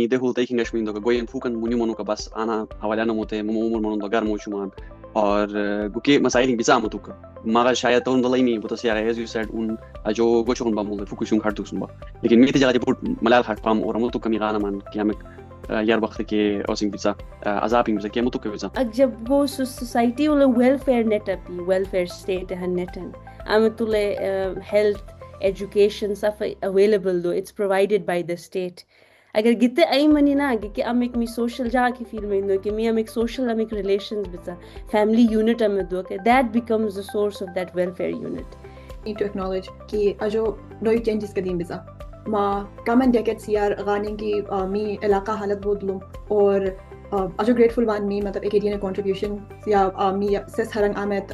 دهول تايكين غشمين دوغا غوين فوكن منو ka bas ana hawalana mote mumur monon dogar mochuman और गुके मसाइलिंग बिचा मतुक मागा शायद तो उनदलाई नहीं बता Siya as you said un ajo gochon ba mul fukushun khartu sunba लेकिन मी तजाले बुट मलाल खा फam और मतुक कमी गाना man कियामक यार वक्त के ओसिंग बिचा अजापिंग बिचा के मतुक बिचा जब वो सोसाइटी वाला वेलफेयर नेट अपी वेलफेयर स्टेट है नेटन आमतुले health education stuff available though it's provided by the state अगर गिते आई मनी ना कि हम एक मी सोशल जा की फील में दो कि मी हम एक सोशल हम एक रिलेशंस बिचा फैमिली यूनिट हम दो कि that becomes the source of that welfare unit need to acknowledge कि अजो नई changes कदीम बिचा मा common decades यार गाने की मी इलाका हालत बहुत लूं और अजो grateful वन मी मतलब एक एरिया ने contribution या मी सेस हरंग आमत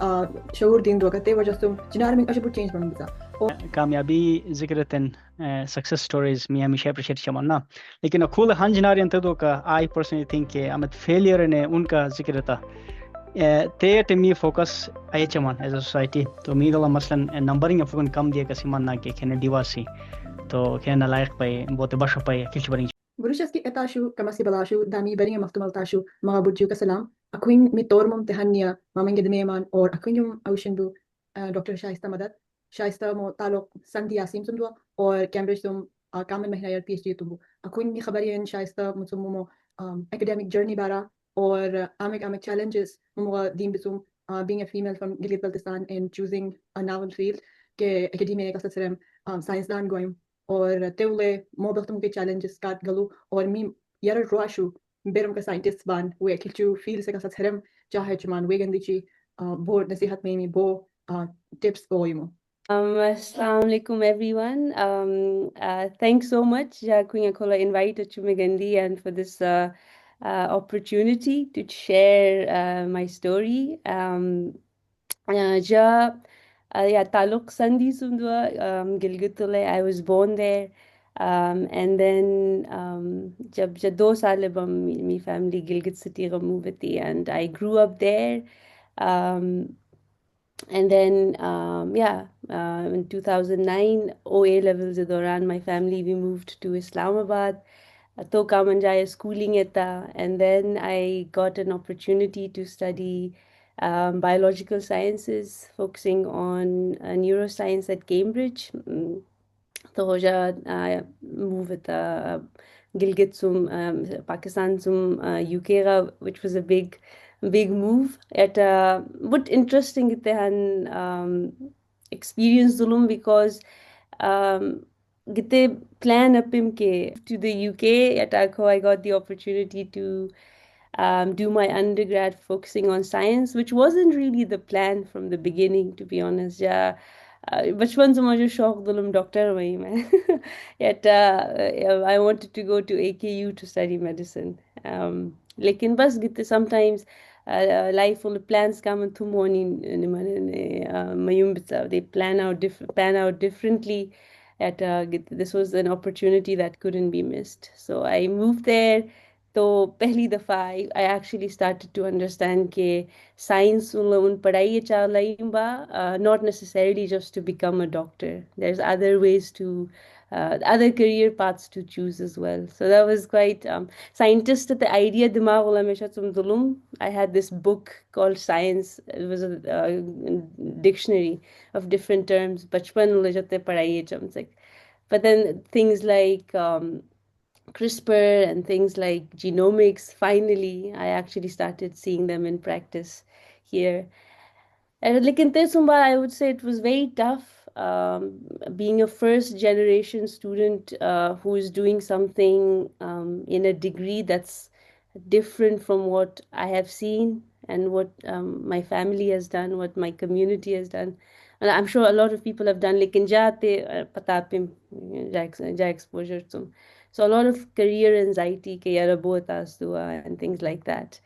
शऊर दिन दो करते वजह से जिनार में अजो बहुत change बन बिचा कामयाबी जिक्रतन सक्सेस स्टोरीज मी हमेशा अप्रिशिएट चमना लेकिन अखुल हंजनारी अंतदो का आई पर्सनली थिंक के अमत फेलियर ने उनका जिक्र था ते मी फोकस आई चमन एज अ सोसाइटी तो मी गला मसलन नंबरिंग अफगन कम दिए कसिमन ना के खेने दिवासी तो खेने लायक पे बहुत बश पे किछ बरिंग Burushaski etashu kamasi balashu dami beringa maftumaltashu mga budju kasalam akwing mi Torum Um Tehan niya mamang gedmeman or akwing yung ocean bu Dr. Shaista Madad Shaista mo talok Sandi Yasin sundwa or Cambridge tum kamen mahinayar PhD tubu akwing mi khabariyan Shaista mutsum mo academic journey bara or amek challenges mo din bisum being a female from Gilgit Baltistan and choosing a novel field ke academia ka satsrem science dan goyim और तेवले मोबलतम के challenges काट गलू और मी यार रोआशु बेरम का scientist बान वे किचु feel से का सत्सरम चाहे चुमान वे गंदीची बो नसीहत में मी बो tips बोइमो Assalamu alaikum everyone. Thanks so much Queen Akola invited to Megandi and for this opportunity to share my story. Yeah, Taluk Sandi Sundwa, Gilgitule. I was born there. And then jab 2 saal bam my family Gilgit city ga move thi and I grew up there. And then in 2009 OA levels doran my family we moved to Islamabad to Kamanjaya schooling etta and then I got an opportunity to study biological sciences focusing on neuroscience at Cambridge तो move at Gilgit zum Pakistan zum UK which was a big move at but interesting Tehan experience zulum because gite plan up him ke to the UK at I got the opportunity to do my undergrad focusing on science which wasn't really the plan from the beginning to be honest बचपन से मुझे शौक Dulam doctor वही मैं yet I wanted to go to AKU to study medicine लेकिन बस Gite sometimes life full of plans come and tomorrow mayum they pan out differently at this was an opportunity that couldn't be missed so I moved there तो पहली दफ़ा I actually started to understand कि science उन पढ़ाई चाह not necessarily just to become a doctor. There's other ways to other career paths to choose as well. So that was quite scientist at the idea दिमाग वाला हमेशा तुम जुलूम. I had this book called Science. It was a dictionary of different terms. बचपन वाले जाते पढ़ाई like, but then things like CRISPR and things like genomics, finally, I actually started seeing them in practice here. Like in Tesumba, I would say it was very tough being a first generation student who is doing something in a degree that's different from what I have seen and what my family has done, what my community has done. And I'm sure a lot of people have done, like in Jate, Patapim, ja exposure to. So a lot of career anxiety and things like that.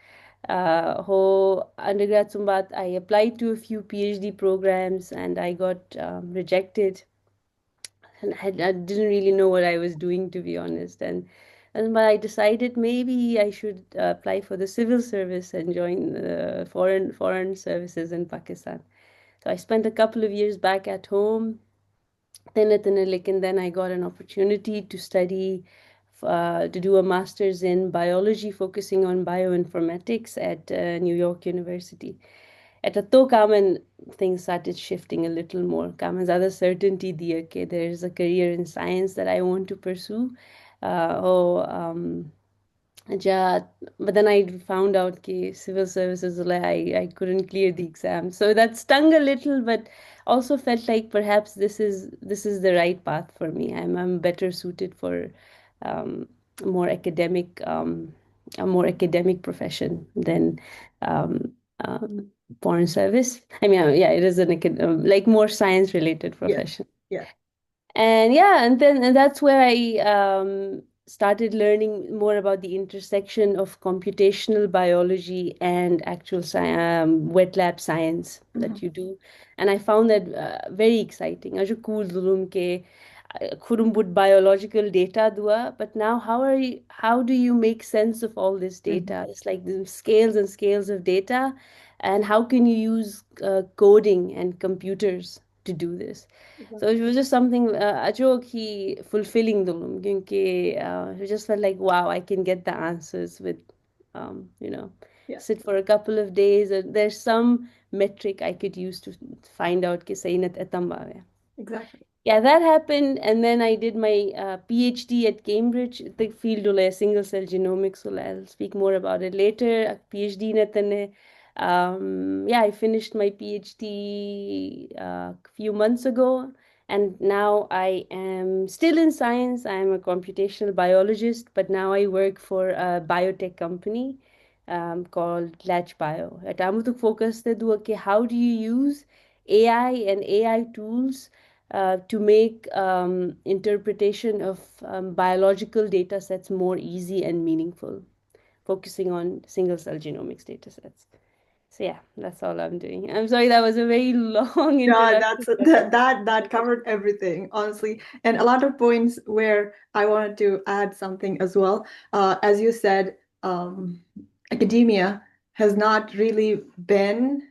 Undergrad Sumbat, I applied to a few PhD programs and I got rejected. And I didn't really know what I was doing, to be honest. But I decided maybe I should apply for the civil service and join the foreign services in Pakistan. So I spent a couple of years back at home. And then I got an opportunity to study to do a master's in biology, focusing on bioinformatics at New York University. At a to kamen things started shifting a little more. Kamen zyada certainty diya ke there's a career in science that I want to pursue. Ja, but then I found out that civil services, like, I couldn't clear the exam. So that stung a little, but also felt like perhaps this is the right path for me. I'm better suited for um, a more academic a more academic profession than um, foreign service. I mean, yeah, it is like more science related Yeah. profession. Yeah. And yeah, and that's where I started learning more about the intersection of computational biology and actual wet lab science that you do. And I found that very exciting. Ajo cool dulum ke couldn't put biological data dua, but now how do you make sense of all this data? It's like the scales and scales of data, and how can you use coding and computers to do this? So it was just something fulfilling dulum kyunki it just felt like wow, I can get the answers with Yeah. sit for a couple of days, and there's some metric I could use to find out ke sahi nat etamba hai. Exactly. Yeah, that happened, and then I did my PhD at Cambridge, the field of single cell genomics. So I'll speak more about it later. PhD na tane. Yeah, I finished my PhD a few months ago, and now I am still in science. I'm a computational biologist, but now I work for a biotech company called Latch Bio. At Amutuk focus te dua ke how do you use AI and AI tools to make interpretation of biological data sets more easy and meaningful, focusing on single cell genomics data sets. So yeah, that's all I'm doing. I'm sorry, that was a very long Yeah, introduction. that covered everything, honestly, and a lot of points where I wanted to add something as well. As you said, academia has not really been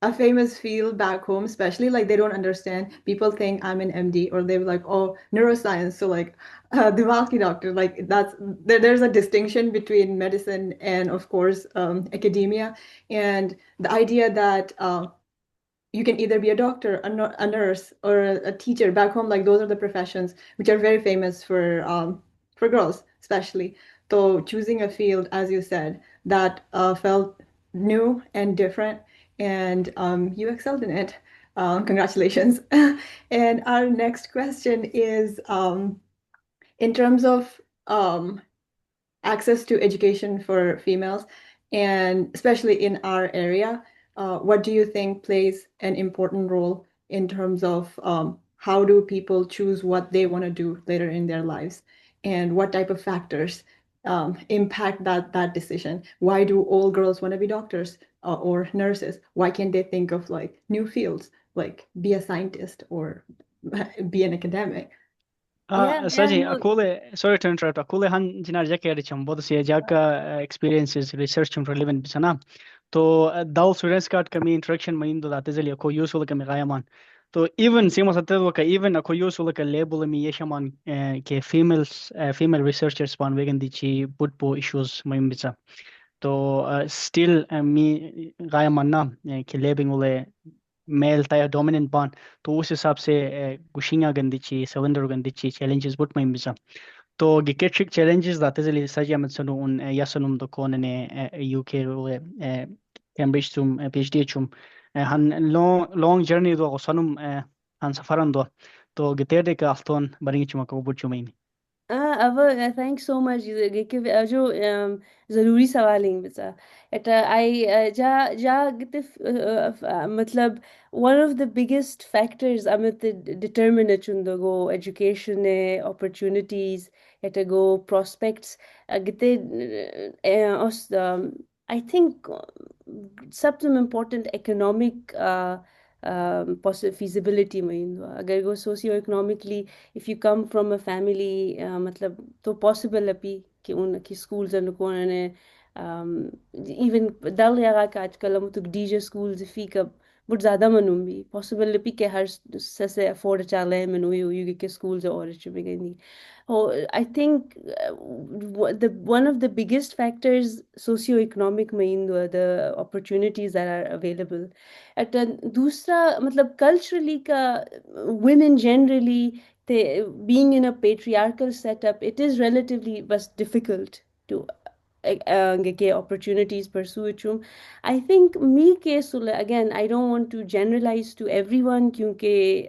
a famous field back home, especially like they don't understand. People think I'm an MD, or they're like, oh, neuroscience, so like dimag ki doctor. Like there's a distinction between medicine and, of course, academia, and the idea that you can either be a doctor, a nurse, or a teacher back home. Like those are the professions which are very famous for girls, especially. So choosing a field, as you said, that felt new and different, and you excelled in it. Congratulations. And our next question is, in terms of access to education for females, and especially in our area, what do you think plays an important role in terms of how do people choose what they want to do later in their lives, and what type of factors impact that decision? Why do all girls want to be doctors or nurses? Why can't they think of like new fields, like be a scientist or be an academic? Yeah, Saji, no, sorry to interrupt. Akule han jinar jake adicham both se jaka experiences research chum relevant bisana. To dal students kat kami introduction main do date zeli ko useful kami gayaman. To even sima satte ka even ako useful ka label mi yeshaman ke female researchers pan vegan dichi putpo issues main bisa. To still mi gayaman na ke labeling ule male taya dominant ban तो उस हिसाब से गुशिंगा गंदिची सवंदर गंदिची challenges but mai bisa तो giketric challenges date zeli saji amat sanu un yasanum do konene UK ro Cambridge tum PhD chum han long journey do sanum han safaran do तो giterde ka afton baringi chuma ko buchumaini अब thanks so much कि जो ज़रूरी सवाल हैं बच्चा एटा आई जा जा किते मतलब one of the biggest factors amit determination the go education opportunities Etah go prospects किते os I think सबसे important economic feasibility में इंदो अगर go socio-economically if you come from a family मतलब तो possible है भी कि उनकी schools and उन्होंने even दल यारा का आजकल हम तो DJ schools फी कब but ज़्यादा मनूं भी possible भी कि हर से afford चाले है मनूं ही कि school से और भी गई Oh, I think the one of the biggest factors socio-economic में the opportunities that are available. At दूसरा मतलब culturally का women generally being in a patriarchal setup, it is relatively was difficult to get opportunities pursue it. I think me case again, I don't want to generalize to everyone क्योंकि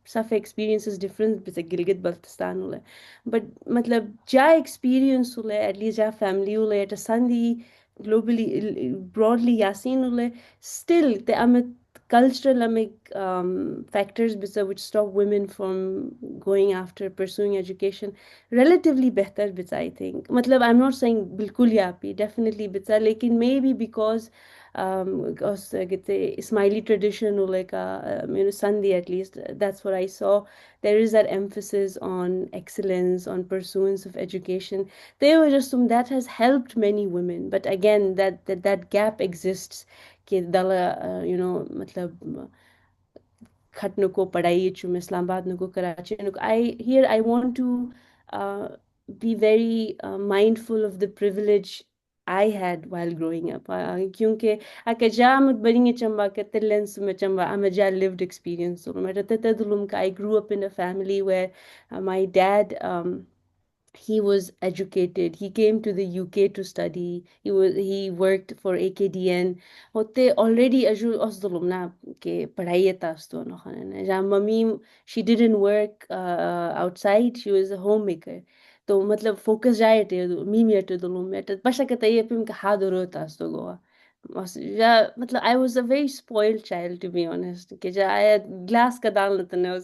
सब experience is different जैसे गिलगित बल्तिस्तान होला but मतलब जा experience होला at least जा family होला at a sandi globally broadly Yasin होला still the cultural factors which stop women from going after pursuing education relatively better bits I think matlab I'm not saying bilkul yapi definitely bits lekin maybe because Ismaili tradition or like Sandhi at least that's what I saw there is that emphasis on excellence on pursuance of education there was just some that has helped many women but again that gap exists कि दला मतलब खटने को पढ़ाई चुम Islamabad नुको Karachi नुको I want to be very mindful of the privilege I had while growing up क्योंकि अके जा मुझ बड़ी चंबा के तिल्लेंस में चंबा I'm a जा lived experience so मैं रहते दुलुम का I grew up in a family where my dad he was educated. He came to the UK to study. He worked for AKDN. होते already अजू असदलुम ना के पढ़ाई तास्तो न खाने जहाँ mummy she didn't work outside. She was a homemaker. तो मतलब focus जाए थे मीमी अटे दुलुम में तो बस अके तये पिम के हाथ दो तास्तो गोवा या मतलब I was a very spoiled child to be honest कि जा आया glass का दाल लतने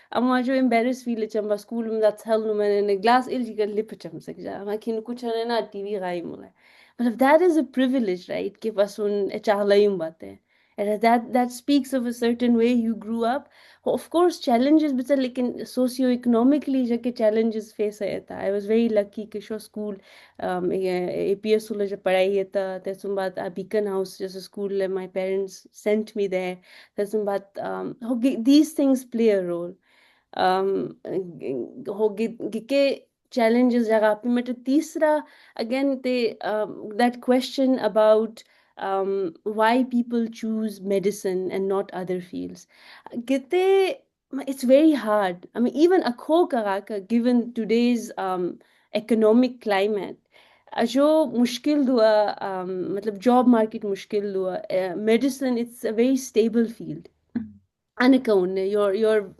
Amma jo embarrassed feel chamba school that hell no man in a glass illegal lip chamsa ma kin kuch na TV gai mula but that is a privilege right ke pasun e chahlayum bate and that speaks of a certain way you grew up of course challenges but like socio-economically jake challenges face aita I was very lucky ke sho school APS sula je padhai aita tesum baat Beacon House just a school my parents sent me there tesum baat these things play a role होगी के challenges जगह पे मैं तो तीसरा again that question about why people choose medicine and not other fields gite it's very hard I mean even akho karaka given today's economic climate जो मुश्किल हुआ मतलब job market मुश्किल हुआ medicine it's a very stable field أنا you're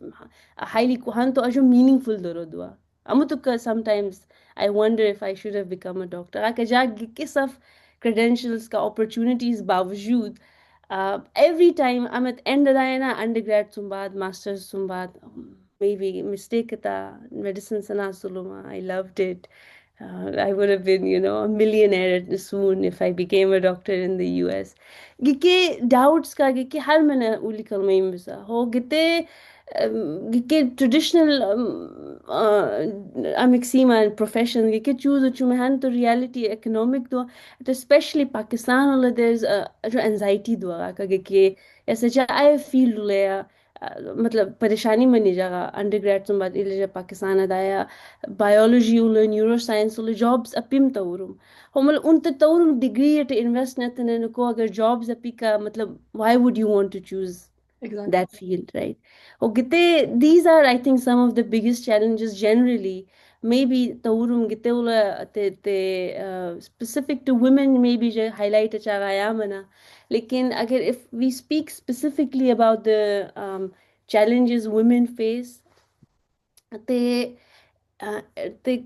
highly hanto ajo meaningful dorodua amutuka sometimes I wonder if I should have become a doctor aka ja kisaf credentials ka opportunities bawjood every time I'm at end na undergrad sumbad masters sumbad maybe mistake ta medicine sana suluma I loved it I would have been, a millionaire soon if I became a doctor in the US. Gike doubts ka gike har mana uli kalmaim bisa. Ho gite gike traditional amexima and profession gike choose uchumehan to reality economic do. Especially Pakistan ola there's a anxiety do ka gike ऐसे I feel लया मतलब परेशानी में नहीं जागा undergrad तुम बात इले जब पाकिस्तान अदाया biology उले neuroscience उले jobs अपीम तवरुम हम उन तवरुम degree ते invest नतने नको अगर jobs अपी का मतलब why would you want to choose Exactly. that field right gite these are I think some of the biggest challenges generally maybe tawurum gite ula te specific to women maybe je highlight chaga yamana lekin agar if we speak specifically about the challenges women face te ते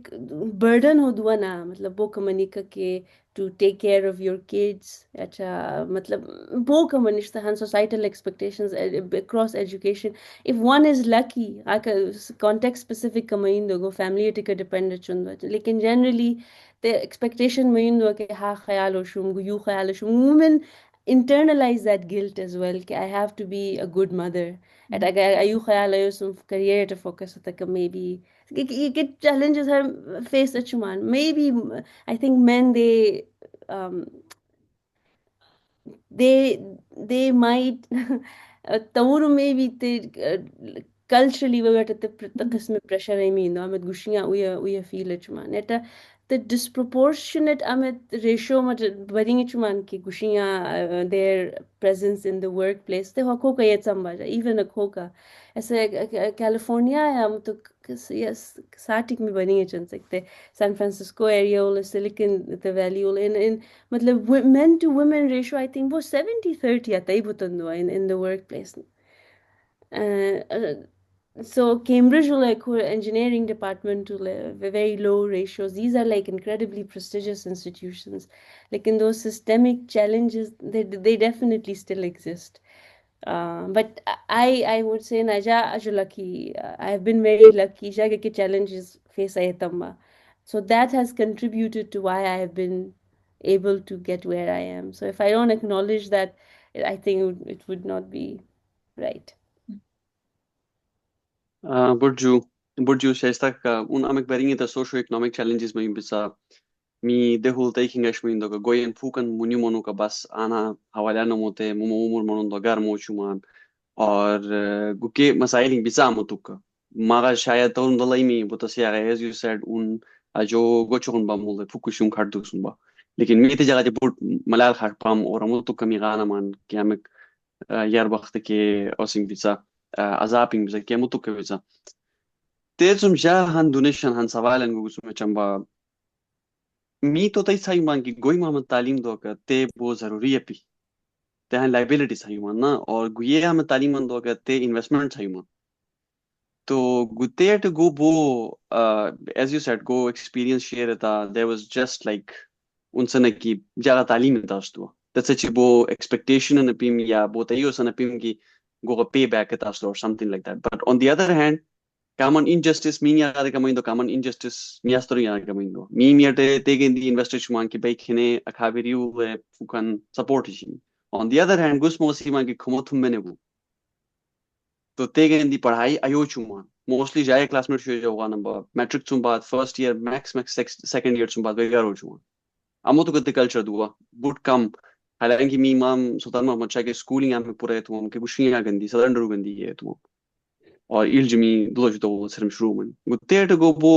burden हो दुआ ना मतलब वो कमनी का के to take care of your kids अच्छा मतलब वो कमनी तहन societal expectations across education if one is lucky आका context specific कमनी दोगो family टिका dependent चुन लेकिन generally the expectation में दो के हाँ ख्याल हो शुम यू ख्याल हो शुम women internalize that guilt as well कि I have to be a good mother and अगर आयु ख्याल आयु सुम career to focus तक maybe you get challenges her face at Shuman. Maybe I think men they they might Torum maybe culturally we were the qism pressure I mean amet gushiya uya feel chuman eta the disproportionate amet ratio mat baring chuman ki gushiya their presence in the workplace te hoko ka yet sambaja even a koka as a California am to yes satik me baring chun sakte San Francisco area or Silicon the Valley or in मतलब men to women ratio I think वो 70-30 आता ही बुतंदो in the workplace. So Cambridge will like engineering department to very low ratios. These are like incredibly prestigious institutions. Like in those systemic challenges, they definitely still exist. But I would say Naja aju lucky. I have been very lucky. Jaga ke challenges face ayatamma. So that has contributed to why I have been able to get where I am. So if I don't acknowledge that, I think it would not be right. Burju Shaista un amek beringi the socio-economic challenges में bisa mi dehul taking ash min doga goyen fukan muni monu ka bas ana hawalano mote mumo umur monon dogar mo chuman और गुके मसाइल बिचा मुतुक मागा शायद तो उन मी Batasia as you said un जो गोचुन बमुल फुकुशुम खाडुसुन बा लेकिन मी ते जगह बुट मलाल खाट पाम और मुतुक मी गाना मान कि हमें यार वक्त के ओसिंग बिचा azaping biza ke mutu ke biza Tejum जा han donation han savalan gusum chamba मी तो तई सही मान की गोई मामत तालीम दो का ते वो जरूरी है पी ते हैं लाइबिलिटी सही मान ना और गुये हम तालीम दो का ते इन्वेस्टमेंट सही मान तो गुते to go bo as you said go experience share था there was just like उनसे की जगह तालीम दास्तु that's such a bo expectation and pim ya bo tayo sana pim ki go pay back at us or something like that but on the other hand common injustice mi ya de kamindo common injustice mi astori ya kamindo mi ate tegen di investors man ki bay khine akhabiriu fukan support shi on the other hand gus mosi man ki khomothum menebu तो tegen di पढ़ाई ayo chuma mostly जाए classmate show होगा number matric चुम बाद first year max second year चुम बाद वेगार हो चुमा अमो तो कते कल्चर दुआ बुट कम हालांकि मी माम सुल्तान मोहम्मद शाह के स्कूलिंग में पूरे तुम के गुशियां गंदी सदन रू गंदी है तुम और इल्जमी दलोज तो सिर्फ शुरू में गुत्ते तो गो बो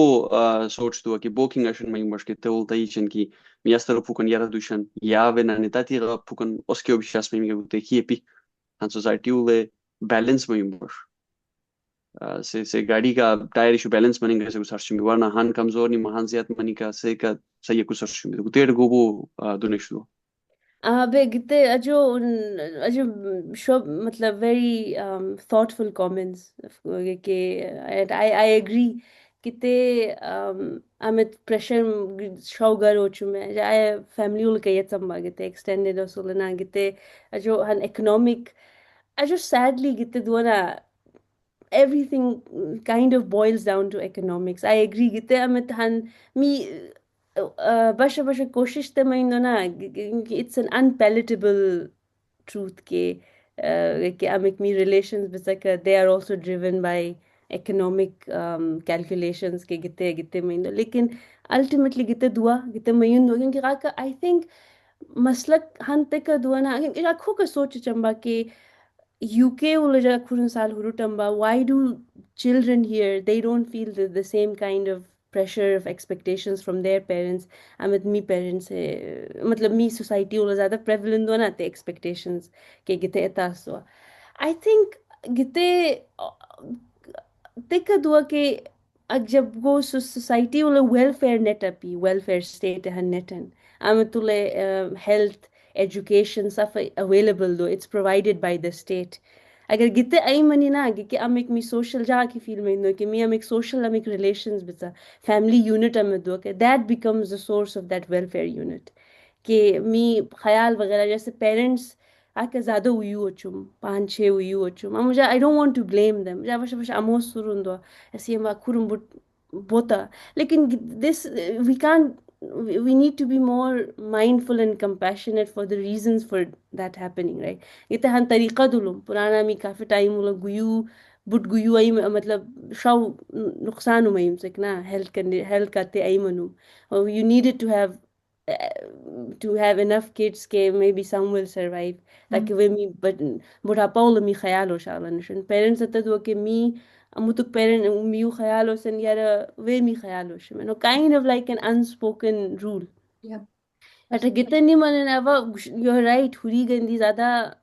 सोच दुआ कि बोकिंग एशन में मश के तो तई chen की मी अस्तर फुकन यारा दुशन या वे ना नेता ती फुकन उसके अभिशास में गुत्ते की AP han society ule balance में मश से गाड़ी का टायर इशू बैलेंस बनेगा से कुछ में वरना हान कमजोर नहीं महान ज्यादा मनी का से का सही कुछ में तो तेरे को वो दुनिश दो Gite ajo ajo show मतलब very thoughtful comments के and I agree किते amit pressure show gar हो चुमे I family ul के ये सब gite extended or solana gite ajo han economic ajo sadly gite दुआना everything kind of boils down to economics. I agree. Gite amit han me basha basha koshish te maindo na it's an unpalatable truth ke amik me relations but like they are also driven by economic calculations ke gite maindo lekin ultimately gite dua gite mayundo क्योंकि I think मसलक han te ka dua na आखो का सोच चंबा के UK ulaja kurun sal hurutamba. Why do children here they don't feel the same kind of pressure of expectations from their parents? Amit me parents मतलब me society ula ज़्यादा prevalent दो ना ते expectations के गीते एतास हुआ. I think गीते तेका दुआ के जब वो society ula welfare net अपी welfare state है नेटन amit ule health education stuff available though it's provided by the state अगर गिते आई मनी ना आगे कि हम एक मी social जा की feel में कि मी हम एक social हम एक relations बिचा family unit हम दो कि that becomes the source of that welfare unit कि मी ख्याल वगैरह जैसे parents आके ज़्यादा हुई हो चुम 5-6 हुई हो चुम मुझे I don't want to blame them मुझे बस अमोस सुरुन दो ऐसे हम खुरुम बुट बोता लेकिन this we can't we need to be more mindful and compassionate for the reasons for that happening right ite han tariqa dulum purana mi kafi time ula guyu but guyu ay matlab shaw nuqsanu mayum sekna health kate ay manu you needed to have to have enough kids ke maybe some will survive like we mi but buढापा mi khayalo shalan shin parents atadu ke mi amutuk parent mi khayalo sen yara we mi khayalo shin no kind of like an unspoken rule Yeah. at gitani man ava you're right huri gandi zyada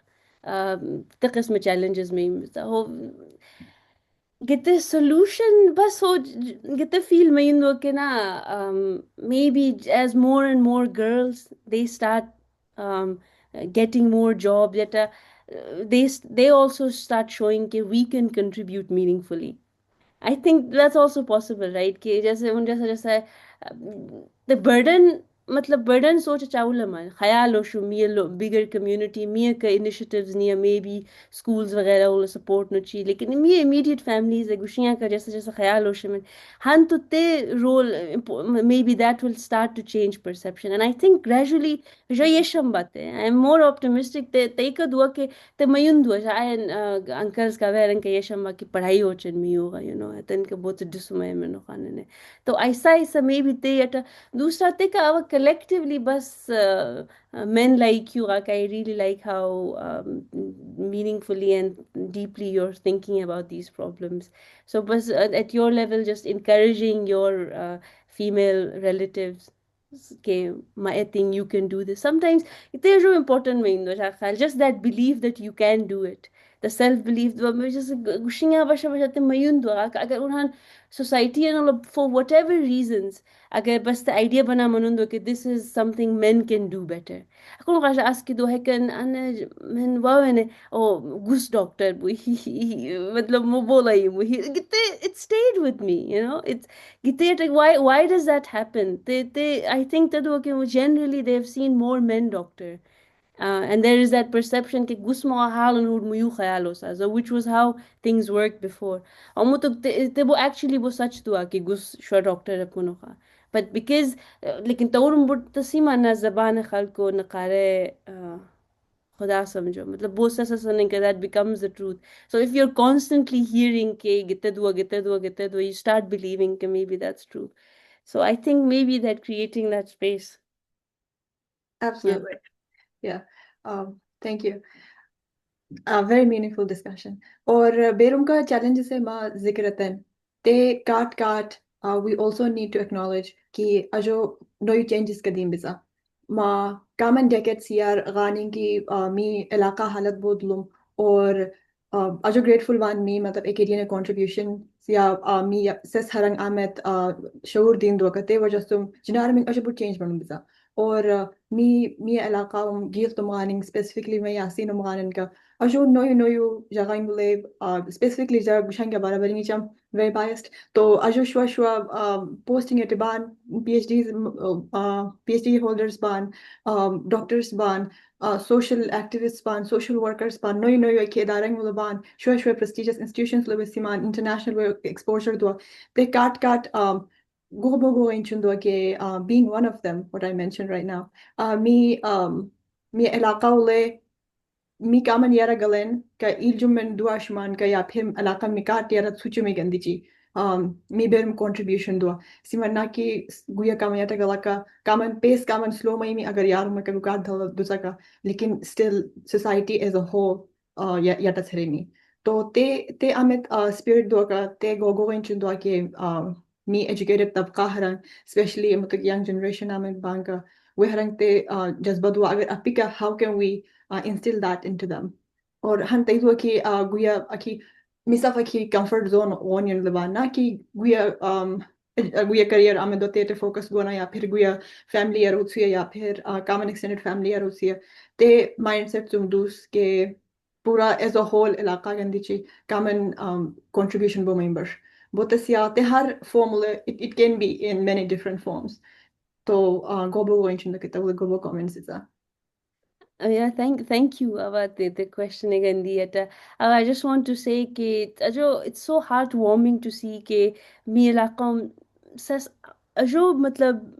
the qism challenges mein ho get the solution bas ho get the feel mein do ke na maybe as more and more girls they start um, getting more jobs that they also start showing that we can contribute meaningfully. I think that's also possible, right? कि जैसे उन जैसा the burden मतलब burden सोच चावल मन ख्याल हो शु मिय bigger community मिय का initiatives निया maybe schools वगैरह वो support न ची लेकिन मिय immediate families गुशियाँ का जैसा जैसा ख्याल हो शु मन हन तो ते role maybe that will start to change perception and I think gradually जो ये शम बात है I'm more optimistic ते का दुआ के ते मयुन दुआ शायद uncles का वैरन के ये शम की पढ़ाई हो चन मी होगा तन के बहुत डिसुमय में नो खाने ने तो ऐसा ऐसा maybe ते अटा दूसरा ते का अब collectively बस men like you like I really like how meaningfully and deeply you're thinking about these problems so बस at your level just encouraging your female relatives okay I think you can do this sometimes it is so important में इंदो just that belief that you can do it the self belief मैं just गुशियाँ बशा बशाते मयून दो अगर उन्हां society and all for whatever reasons अगर बस the idea बना मनून दो कि this is something men can do better أكون قاعد أسكت دو هيك أنا من وانا أو goose doctor मतलब مو बोला ही مو قلت it stayed with me it's قلت like why does that happen they I think that okay generally they've seen more men doctor and there is that perception कि गुस्मा हाल नूर मुयू ख्यालो सा so which was how things worked before अमु तो ते वो actually वो सच दुआ कि गुस show doctor अपुनो खा but because लेकिन तोरुम बुट तसीमा ना ज़बान खल को नकारे खुदा समझो मतलब बहुत सा सुनने के that becomes the truth so if you're constantly hearing के गिते दुआ you start believing कि maybe that's true so I think maybe that creating that space Absolutely. Yeah. Thank you. A very meaningful discussion. और बेरुम का challenges से माँ जिक्रतन ते काट we also need to acknowledge कि अजो नई changes कदीम बिसा माँ common decades यार गानी की मी इलाका हालत बदलूं और अजो grateful वन मी मतलब एक एरिया ने contribution या मी सेस हरंग आमत शऊर दिन दो कते वजह तुम जिनार में अजो बहुत change बनूं बिसा और मी इलाका गील तुम specifically मैं यासीन उम का अशो नोयू जगह believe specifically जगह गुशांग के बारे में निचम very biased तो अशो shwa posting it ban PhD holders ban doctors ban social activists ban social workers ban नोयू के दारंग मुल ban shwa prestigious institutions lo siman international exposure do they cut go bogo inchundo ke being one of them what I mentioned right now me elaka ule मी कामन यारा गलन का इल्जुम में दुआ शमान का या फिर अलाका में काट यारा सुचु में गंदी ची मी बेरम contribution दुआ सिमन्ना की गुया कामन याता गला का कामन पेस कामन स्लो में अगर यार में का रुकाट धल दूसरा का लेकिन still society as a whole याता छरे मी तो ते अमित spirit दुआ का ते गोगो इंचुन दुआ के मी educated तबका हरन especially मतलब young generation अमित बांग का वे हरंग ते जज्बा दुआ अगर अपिका how can we instill that into them. Or hantay do ki guya aki misaf aki comfort zone on yun liban na ki guya career ame do te focus gona ya phir guya family ya rutsiya ya phir common extended family ya rutsiya te mindset tum dus ke pura as a whole ilaka gandi chi common contribution bo member botasya te har formula it can be in many different forms to gobo wenchun da kita gobo comments is Yeah, thank you about the question again, Dieta. I just want to say कि अजो it's so heartwarming to see कि मी इलाका सस अजो मतलब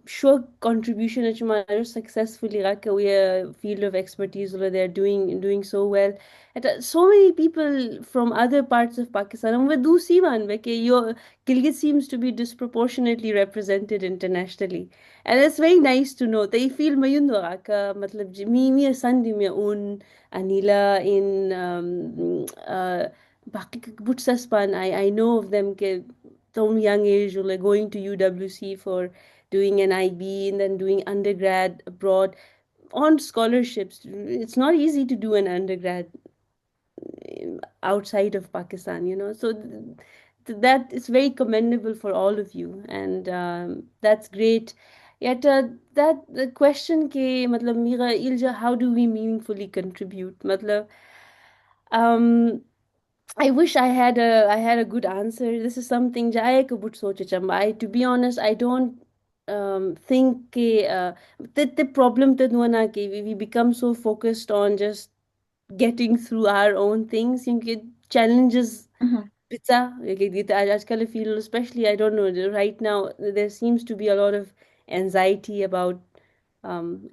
sure contribution at your successfully like we field of expertise where they're doing so well. And so many people from other parts of Pakistan and with Dusiwan where your Gilgit seems to be disproportionately represented internationally, and it's very nice to know they feel mayundo ka matlab me sandi me un Anila in baki butsaspan I know of them ke from young age or like going to UWC for doing an IB and then doing undergrad abroad on scholarships. It's not easy to do an undergrad outside of Pakistan, you know. So that is very commendable for all of you, and that's great. Yet that the question ke matlab mera ilja how do we meaningfully contribute? Matlab I wish I had a good answer. This is something jaya ko but soche chamba. To be honest, I don't think that the problem that we become so focused on just getting through our own things. You get challenges. Pizza, आजकल I feel, especially I don't know right now there seems to be a lot of anxiety about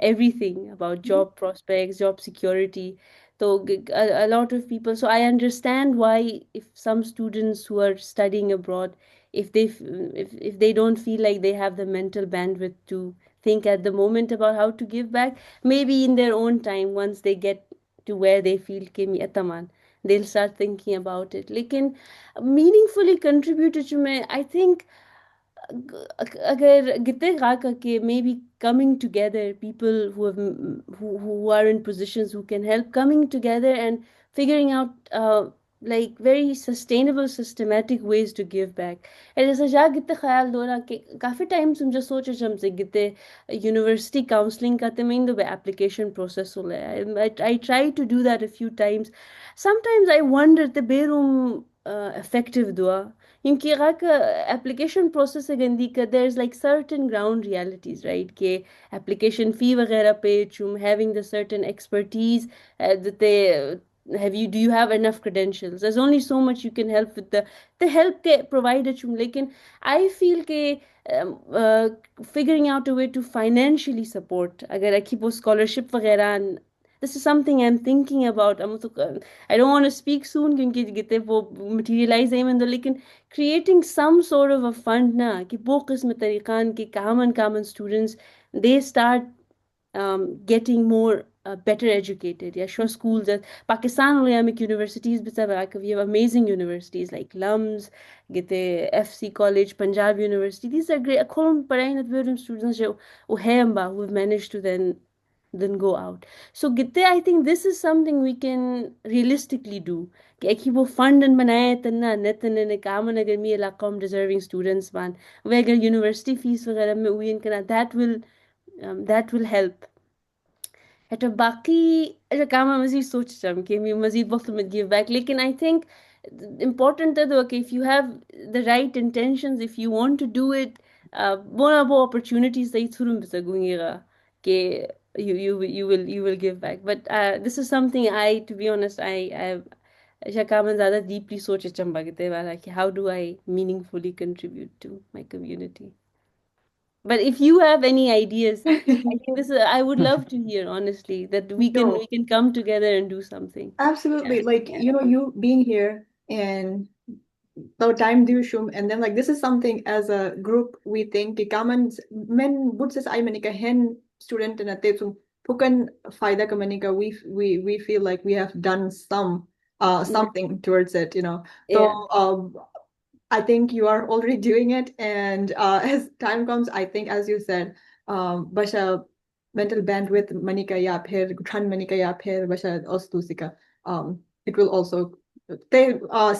everything about job prospects, job security. So a lot of people. So I understand why if some students who are studying abroad, if they don't feel like they have the mental bandwidth to think at the moment about how to give back, maybe in their own time once they get to where they feel कि मी ataman, they'll start thinking about it. लेकिन meaningfully contributed to me, I think अगर गिते के maybe coming together, people who are in positions who can help coming together and figuring out like very sustainable systematic ways to give back. And जैसे जा गिते ख्याल दो ना कि काफी time से मुझे सोचे जमसे गिते university counseling का ते मैं दो application process हो I try to do that a few times. Sometimes I wonder the bedroom effective dua क्योंकि अगर application process है गंदी का there's like certain ground realities, right? कि application fee वगैरह पे चुम having the certain expertise that they do you have enough credentials? There's only so much you can help with the help के provide चुम लेकिन I feel कि figuring out a way to financially support अगर अखी वो scholarship वगैरह this is something I'm thinking about. I don't want to speak soon क्योंकि कितने वो materialize नहीं मतलब लेकिन creating some sort of a fund ना कि वो किस्म तरीकान कि common students they start getting more better educated. Yeah, sure schools that Pakistan Islamic universities but we have amazing universities like LUMS, get FC College, Punjab University. These are great. Akolon parayin students who have managed to then go out. So Gitte, I think this is something we can realistically do. कि एक ही वो fund बनाए तना नेतने ने काम अगर मी इलाक़ों में deserving students बन वे अगर university fees वगैरह में हुई इनका that will help. At a बाकी ऐसा काम मैं मज़ीद सोच रहा हूँ कि मैं मज़ीद वक्त में give back लेकिन I think important है तो कि if you have the right intentions, if you want to do it, वो opportunities सही थुरुम बिसगुंगेगा कि you will give back. But this is something to be honest, I Shakaman ज़्यादा deeply सोचे चंबा के वाला कि how do I meaningfully contribute to my community. But if you have any ideas, I think I would love to hear honestly that we No. can come together and do something. Absolutely. Yeah. Like, Yeah. you know, you being here and the time do shum, and then like this is something as a group we think कि कामन men बुट से आई मैंने कहा hen student and अते तुम पुकन फायदा कमाने का we feel like we have done something towards it, you know. So Yeah. I think you are already doing it, and as time comes, I think as you said, basha mental bandwidth manika ya phir than manika ya phir basha ostusika it will also te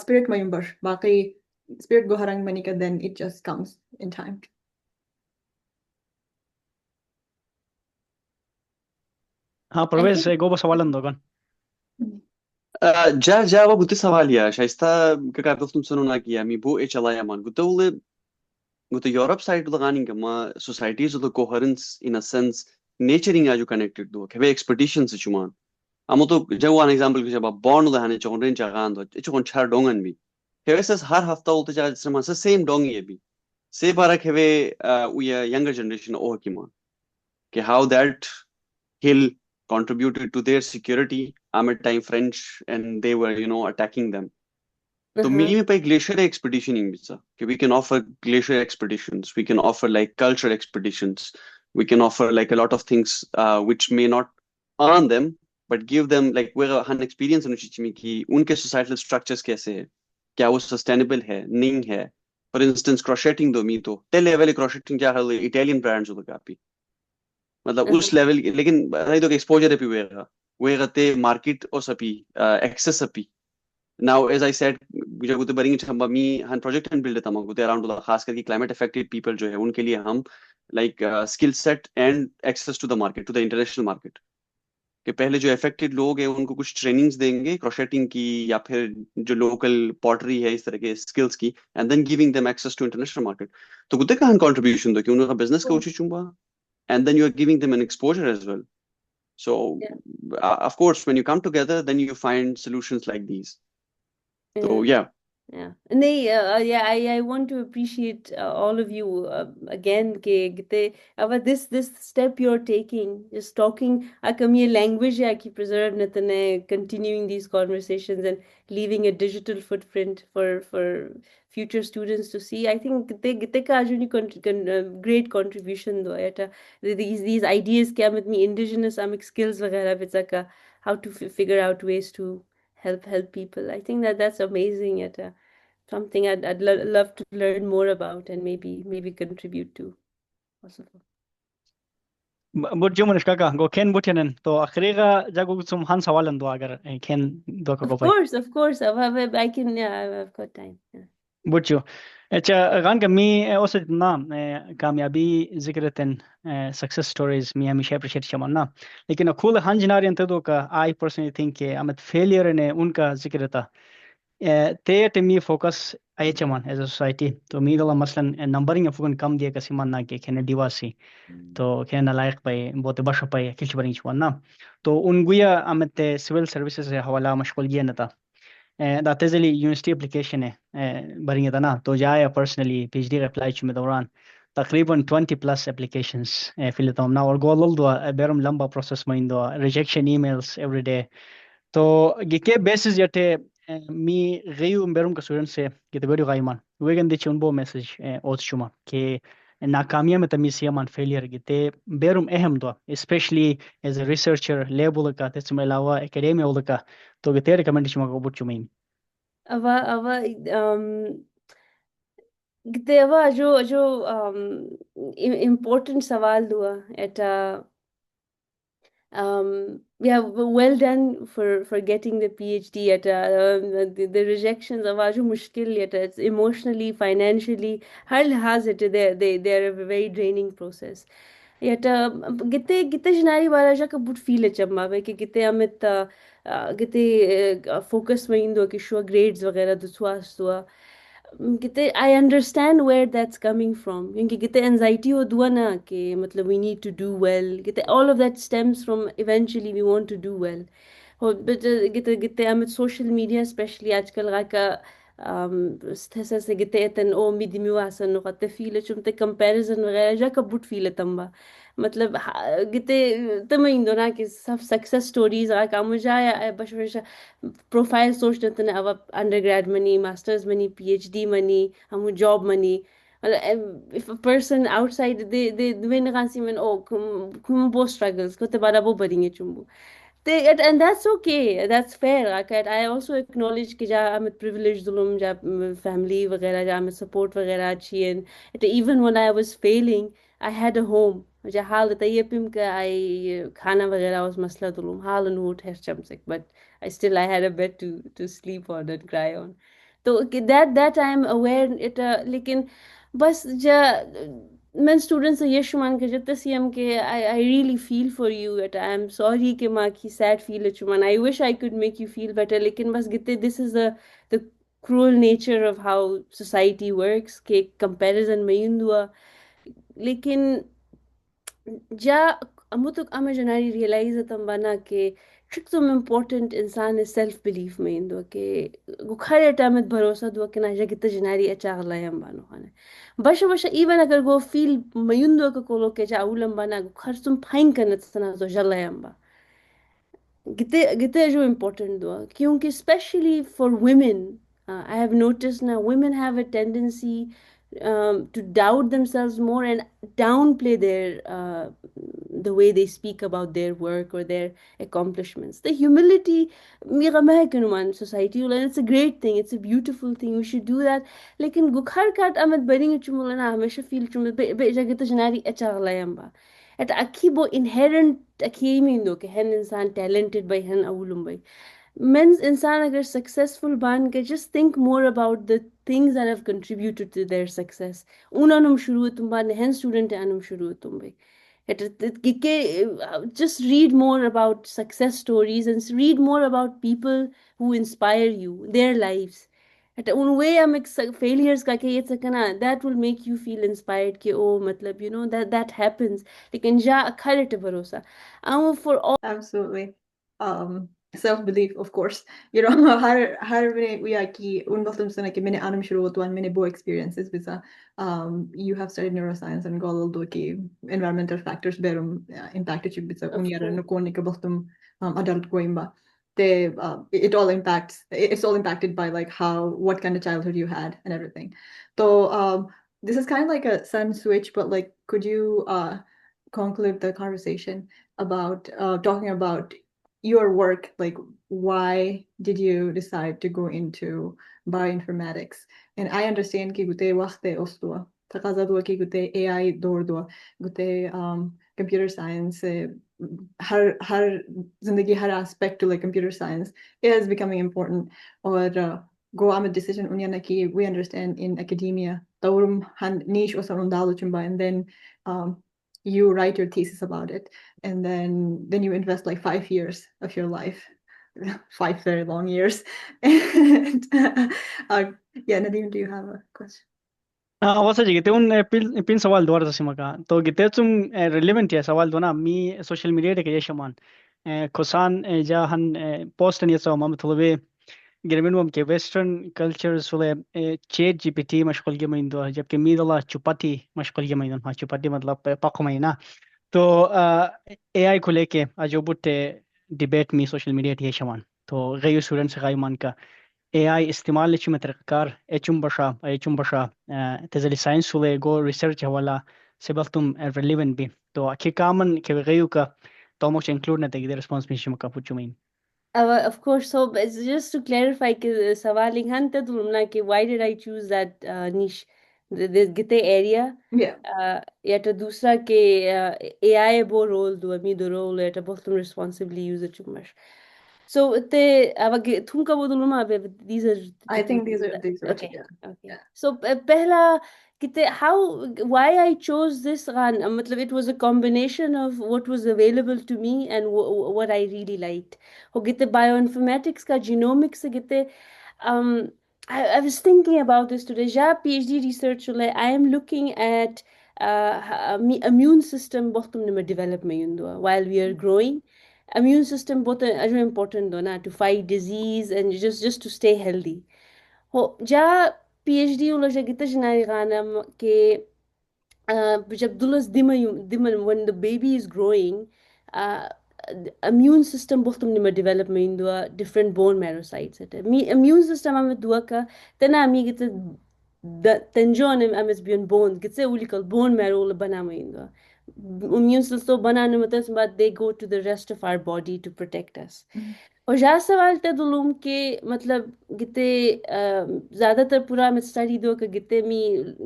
spirit mayumbar baki spirit goharang manika, then it just comes in time. हाँ परवेज गोबो सवालन दोगन جا قلت سوال يا شايستا كقابل تم سنونا كيا مي بو إيش الله يمان قلت Europe side to the running ma societies of the coherence in a sense naturing are you connected to have expeditions chuman amo to जो one example के जब born the हने चौंडे चागान तो etch कौन चार डोंगन भी केवल से हर हफ्ता उल्टे चार जिसमें से same डोंग ये भी say barak have we a younger generation oh kima ke how that hill contributed to their security at time French and they were attacking them. So maybe by glacier expeditioning bisa. Okay, we can offer glacier expeditions. We can offer like culture expeditions. We can offer like a lot of things which may not earn them, but give them like where an experience in कि उनके societal structures कैसे है, क्या वो sustainable है, नहीं है. For instance, crocheting दो मी तो ते level crocheting क्या है Italian brands होगा काफी. मतलब उस level लेकिन नहीं तो exposure पे हुएगा ते market और सभी access सभी. Now, as I said, जो गुते बरिंग चंबा मी हन प्रोजेक्ट एंड बिल्ड तमा गुते अराउंड वाला खास करके क्लाइमेट अफेक्टेड पीपल जो है उनके लिए हम like skill set and access to the market to the international market कि पहले जो अफेक्टेड लोग हैं उनको कुछ ट्रेनिंग्स देंगे क्रोशेटिंग की या फिर जो लोकल पॉटरी है इस तरह के स्किल्स की and then giving them access to international market तो गुते का कंट्रीब्यूशन दो कि उनका बिजनेस का उची चुंबा and then you are giving them an exposure as well so of course when you come together then you find solutions like these. So yeah. Yeah, and I want to appreciate all of you again. Ke gite, about this step you're taking, just talking. Akam ye language ya ki preserve natane continuing these conversations and leaving a digital footprint for future students to see. I think gite ka ajuni great contribution do. Eta these ideas ke amit me indigenous amic skills वगैरह बिचा how to figure out ways to help people. I think that's amazing. Something I'd love to learn more about and maybe contribute to. Possible. برجو من شكاكا جو كين بوتينن تو أخريغا جاكو سم هان سوالن دو أجر كين دوكا Of كوباي course. I can. Yeah, I've got time. Yeah. برجو اچا غان كمي اوسدنا كاميابي ذكرتن success stories me हमेशा appreciate chamana लेकिन अखुल हंजनारी अंत दो का I personally think के अमत failure ने उनका जिक्र था ते टमी फोकस आई चमन एज अ सोसाइटी तो मी गला मसलन नंबरिंग फुगन कम दिए कसी मनना के खेने दिवासी तो खेने लायक पे बहुत बश पे किछ बरिंग चवना तो उन गुया अमत सिविल सर्विसेज से हवाला मशगूल ये नता da tezeli university application बरिंग ना तो जाया personally PhD apply चुमे दौरान तकरीबन 20 plus applications फिल तो ना और गोल दो बेरम लंबा process में दो rejection emails every day तो गिके basis यटे मी गयु बेरम का student से गिते बेरु गाइमान वेगन दे चुनबो message ओत शुमा के नाकामिया में तमी सियामान failure गिते बेरम अहम दो especially as a researcher label का तस्में लावा academia वाला का तो गिते recommendation को बुट चुमीन Ava gite ava jo important सवाल हुआ एटा yeah, well done for getting the PhD at the rejections of aju mushkil yet it's emotionally, financially, har lihaz it they're a very draining process. Yet gite janari wala ja ka but feel chamma ve ki gite amit gite focus mein indo ki sure grades वगैरह दुआ I understand where that's coming from. क्योंकि कितने anxiety हो दुआ ना कि मतलब we need to do well. कितने all of that stems from eventually we want to do well. हो कितने कितने हम social media especially आजकल का स्थैसे से कितने इतन ओ मिदी मिवासन नقطة फील चुमते comparison वगैरह जा कबूट फील तंबा मतलब कितने तमें ना कि सब success stories आ मुझे या बश प्रोफाइल सोचते थे अब undergrad money masters money PhD money हम job money if a person outside they win gansi men oh kum bo struggles ko te bara bo baringe chumbu and that's okay, that's fair. Like I also acknowledge कि जा I'm privileged दुलुम जा family वगैरह जा मैं support वगैरह अच्छी है even when I was failing I had a home जा हाल तय्यपिम का I खाना वगैरह was मसला दुलुम हाल नूट है चमचक but I had a bed to sleep on and cry on तो that I am aware it लेकिन बस जा men students are yeshuman ke jette siyam ke I really feel for you that I am sorry ke ma ki sad feel chuman I wish I could make you feel better lekin bas gitte this is the cruel nature of how society works ke comparison mein hua lekin ja amutuk amajanari realize tambana ke triksum important insan is self belief में इंदो के गुखारे time भरोसा दो के ना जगत जनari achagla yam bano hane basha basha even agar go feel mayundo ka kolo ke ja ulam bana gukhar sum fine kanat sana zo jalla yam ba Gita jo important dua kyunki especially for women I have noticed now women have a tendency to doubt themselves more and downplay their the way they speak about their work or their accomplishments. The humility mira mahekunu man society and it's a great thing, it's a beautiful thing, we should do that. Lekin gukhar kat amat baring chumulana hamesha feel chumul be jagita janari achaglayam ba at akibo inherent akimindo ke hen insan talented by hen awulum by men's insan agar successful ban ke just think more about the things that have contributed to their success unanum shuru tumba hen student anum shuru tumbe just read more about success stories and read more about people who inspire you their lives at un way failures ka ke that will make you feel inspired कि oh मतलब you know that happens लेकिन जा अखरे भरोसा for all Absolutely. Self-belief, of course. You know, har we are ki unboxum sana ki many anum shuru to and many bo experiences bisa. You have studied neuroscience and got do ki environmental factors berum impacted you bisa unyara no koni ka boxum adult going ba. It all impacts. It's all impacted by like what kind of childhood you had and everything. So this is kind of like a sudden switch, but like, could you conclude the conversation about talking about your work, like why did you decide to go into bioinformatics? And I understand कि गुते वक्त उसदुआ तकाजा दुआ कि गुते AI दौर दुआ गुते computer science हर जिंदगी हर aspect to like computer science is becoming important or go am a decision unya na ki we understand in academia taurum han niche or dalu chumba and then you write your thesis about it and then you invest like 5 years of your life 5 very long years and yeah Nadeem, do you have a question वैसे जी गते उन pin सवाल दोर तसी मका तो गते तुम relevant है सवाल दो ना मी सोशल मीडिया के ये शमान खुसान जा हन पोस्ट ने सो मम थलवे गिरमिन मम के western culture Sule chat GPT मशगूल के में दो जबकि मी दला चुपाती मशगूल के में हां चुपाती मतलब पक में ना तो एआई को लेके जो बुट डिबेट में सोशल मीडिया थे शमान तो गई स्टूडेंट्स गाय मान का AI استعمال لشي مترقار echum basha تزلي ساينس ولا جو ريسيرش ولا سبلتم relevant بي تو اكي كامن كي غيوكا تو مش include نتاجي دي response مش مكا بوچومين of course so just to clarify कि सवाल han te dulumna कि why did I choose that niche the gite area yeah yet दूसरा के AI bo role do mi do role yet both responsibly use it chumash so te avage thumka boduluma these are I think these are okay yeah. Okay. Yeah. So pehla kite how why I chose this gan matlab it was a combination of what was available to me and what I really liked. Ho gite bioinformatics ka genomics se gite um I was thinking about this today. Ja PhD research I am looking at immune system bohtum nima develop mayundo while we are growing. Immune system both are important though na to fight disease and just to stay healthy. Ho ja PhD ولا جا جناري غانم كي جاب دولس ديما when the baby is growing uh, the immune system both نما development دوا different bone marrow sites immune system am دوا ka tana ami gita تنجون am is beyond bone gita uli kal bone marrow ولا بنا ما يندوا immune system بنا نمتس but they go to the rest of our body to protect us और जा सवाल ते दुलुम के मतलब गिते ज़्यादातर पूरा में study दो कि गिते मी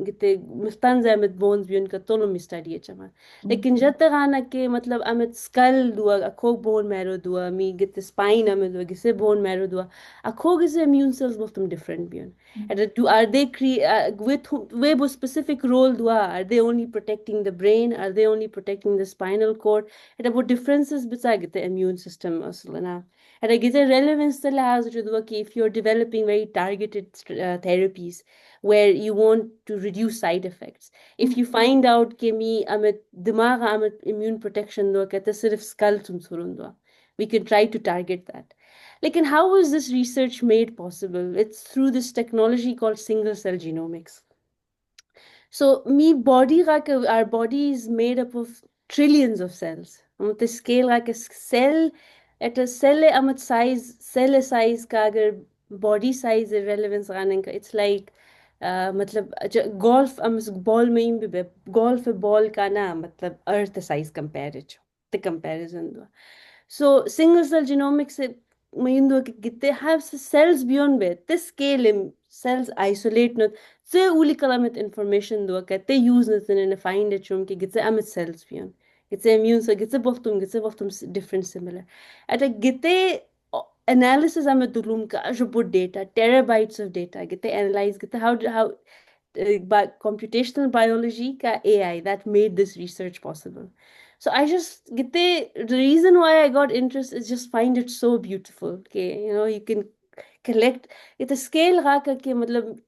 गिते मिफ्तान ज़ामत बोन्स भी उनका तोलो मी स्टडी है चमा लेकिन जब तक आना के मतलब अमित स्कल दुआ अखो बोन मैरो दुआ मी गिते स्पाइन अमित दुआ गिसे बोन मैरो दुआ अखो गिसे immune cells बहुत different भी and do are they with a specific role dua are they only protecting the brain are they only protecting the spinal cord and what differences beside the immune system aslana and I get a relevance to if you're developing very targeted therapies where you want to reduce side effects. If you find out कि मी अमित दिमाग Amit immune protection दो कहते सिर्फ skull तुम सुरुन दो, we can try to target that. Like, and how was this research made possible? It's through this technology called single cell genomics. So me body our body is made up of trillions of cells. The scale like a cell at a cell size ka agar body size relevance it's like मतलब golf ball में भी golf ball का ना मतलब earth size compared the comparison दो. So single cell genomics they have cells beyond it. This scale cells isolate not they uli kalamet information do they use it and find it chum ki gitse amit cells beyond. Gitse immune so gitse bochtum different similar. At a gite analysis amit dulum ka put data terabytes of data gite analyze gite how computational biology ka AI that made this research possible. So I just get the reason why I got interest is just find it so beautiful. Okay, you can collect at a scale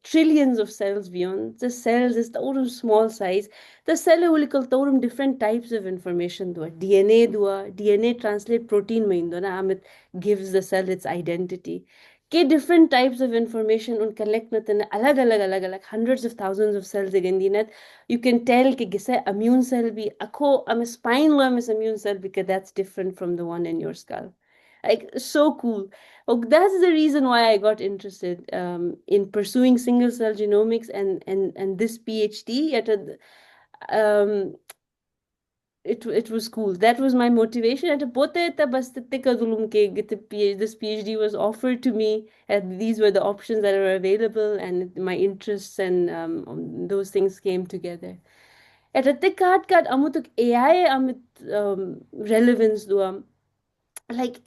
trillions of cells beyond the cells is the small size. The cell will call different types of information. DNA translate protein mein na amit gives the cell its identity. Different types of information un collect natin alag hundreds of thousands of cells again net you can tell कि किसे immune cell भी ako spine lo immune cell because that's different from the one in your skull. Like so cool. Oh, that's the reason why I got interested in pursuing single cell genomics and this PhD at a it was cool. That was my motivation. At this PhD was offered to me, and these were the options that were available, and my interests and those things came together. At a cut amutuk AI amit relevance do like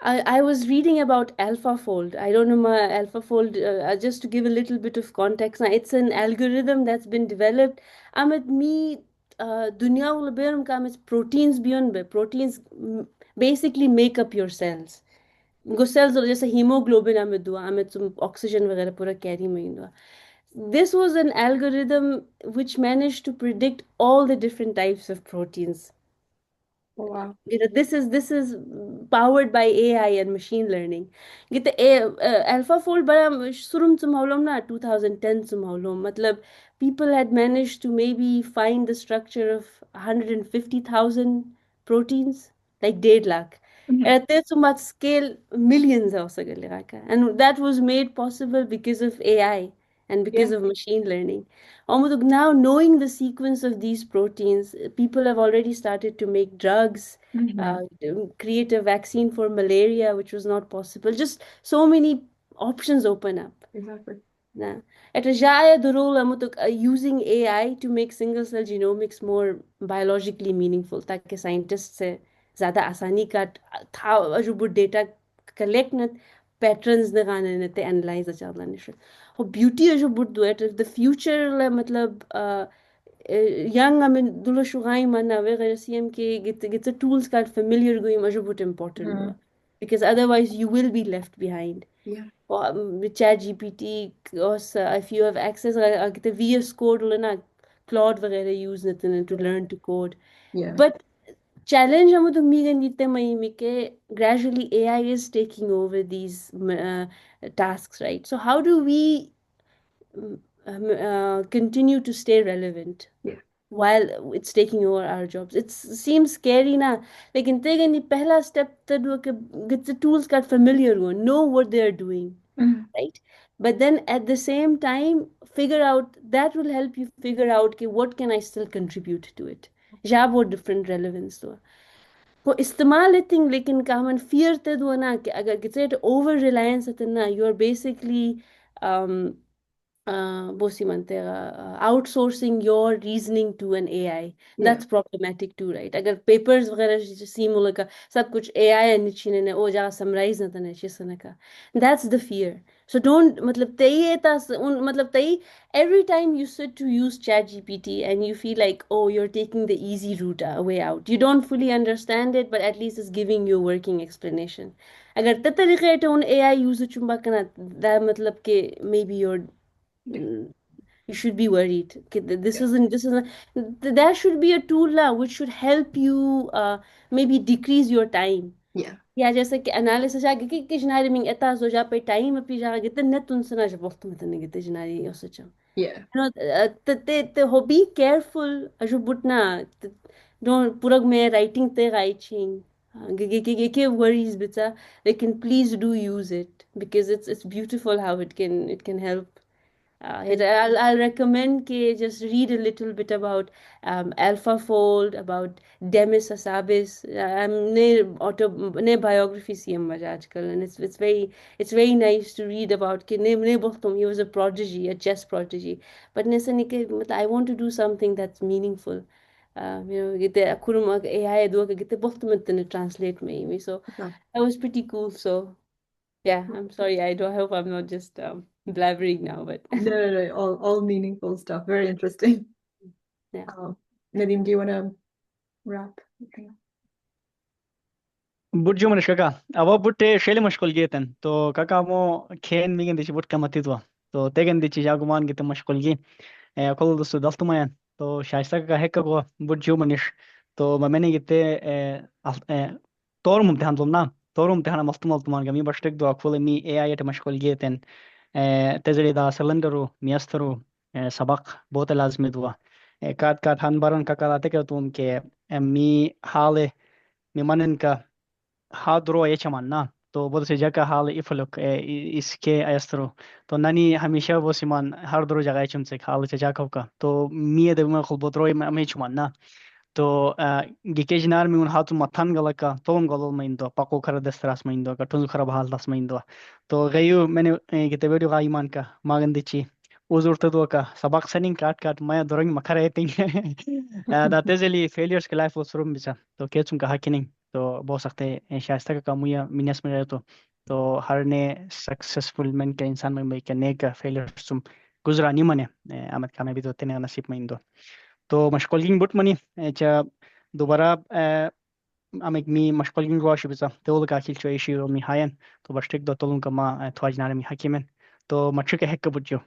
I was reading about AlphaFold. I don't know my AlphaFold. Just to give a little bit of context, now it's an algorithm that's been developed. Amit me dunya ul berum kam it's proteins beyond proteins basically make up your cells. Go cells जैसे hemoglobin amit dua amit some oxygen वगैरह पूरा carry में dua. This was an algorithm which managed to predict all the different types of proteins. Oh, wow. This is powered by AI and machine learning. AlphaFold बड़ा शुरू से मालूम ना 2010 से मालूम मतलब people had managed to maybe find the structure of 150,000 proteins like 1.5 lakh. At this much scale millions of and that was made possible because of AI and because of machine learning. Now knowing the sequence of these proteins, people have already started to make drugs, create a vaccine for malaria, which was not possible. Just so many options open up. Exactly. Nah. At a jaya the role using AI to make single cell genomics more biologically meaningful, ताकि scientists से ज़्यादा आसानी का था जो data collect न patterns दिखाने न ते analyze अच्छा निश्चित. और beauty जो बुट दो at the future ला मतलब young I mean दुलो शुगाई मना वे गैर के get tools का familiar गोई मजो बुट important हुआ because otherwise you will be left behind. Yeah. With ChatGPT or if you have access the VS Code ना Claude वगैरह use to learn to code. Yeah. But challenge हम तो Megan जितने में के gradually AI is taking over these tasks, right? So how do we continue to stay relevant? Yeah. While it's taking over our jobs? It seems scary na. Like in the pehla step get the tools got familiar know what they're doing. Right? But then at the same time, figure out that will help you figure out okay, what can I still contribute to it? Jab what different relevance to. वो इस्तेमाल लेकिन लेकिन कामन fear ते दो ना कि अगर किसी over reliance है ना you are basically outsourcing your reasoning to an AI. That's problematic too, right? अगर papers वगैरह सी मुल्क सब कुछ AI निचने ने ओ जा summarize ना तने चीज़ का. That's the fear. So don't मतलब तई मतलब तई every time you sit to use ChatGPT and you feel like oh you're taking the easy route way out. You don't fully understand it, but at least it's giving you a working explanation. अगर ते तरीके उन AI use चुंबा करना that मतलब के maybe you're you should be worried. Okay, there should be a tool now which should help you maybe decrease your time. Yeah. Yeah, जैसे कि analysis आगे कि جناري من إتا زوجة पे time أبي جا قلت النت تنسنا جبرت مثلا قلت جناري يوسجم. Yeah. Be careful. أشوف بتنا don't purag में writing te writing. Give worries bita. Like please do use it because it's beautiful how it can help. I'll recommend कि just read a little bit about AlphaFold, about Demis Hassabis. Ne biography CM बजा आजकल, and it's very nice to read about कि ne बोलता he was a prodigy, a chess prodigy. But ne से नहीं कि I want to do something that's meaningful. قلت أكون AI دوك قلت बोलता मैं translate me. So Yeah. that was pretty cool. So yeah, I'm sorry. I hope I'm not just blabbering now, but No. All meaningful stuff. Very interesting. yeah. Nadeem, do you want to wrap? برجو من شكا أبغى بوت شيء مشغول جدا تو كاكا مو كين ميجن ديش بوت كم تدوا تو تيجن ديش جاكمان جت مشغول جي كل دوستو دلتو مايان تو شايستا كا هيك كو برجو منش تو ما مني جت تورم امتحان ضمنا تورم امتحان مفتوح ضمان جميع بشتك دوا كل مي AI مشغول جدا تزري دا سلندرو ميسترو سبق بوت لازم دوا كات هنبرن كاكا تك توم كي مي حاله ممنن كا حاضروا يچمان तो बोलते जगह हाल इफलोक इसके अयस्त्रो तो ननी हमेशा वो सिमान हर दरो जगह चुमसे हाल से जाकव का तो मिये दे मैं खुद बोतरो मैं चुमान ना तो गिकेजनार में उन हाथों मथन गला का तोम गलो में इंदो पको खरा दस्तरास में इंदो का टुन खराब हाल दस में इंदो तो गयो मैंने किते वीडियो का ईमान का मागन दिची उजुरते दो का सबक सनिंग काट मैं दरंग मखरे तिंग दा तेजली फेलियर्स के लाइफ उसरुम बिचा तो केचुम का हकिनिंग तो बहुत सकते हैं शायस्ता का कामुया मिनस में रहे तो हर ने सक्सेसफुल मैन का इंसान में करने का फेलियर तुम गुजरा नहीं मने आमद का मैं भी तो तेने नसीब में इंदो तो मशकोलिंग बुट मनी चा दोबारा आमिक मी मशकोलिंग वाश बिचा तो का किल चो इशू मी हायन तो बस्टिक दो तोलुं का मा थवाज नारे मी हकीमन तो मच्छर के हेक बुट जो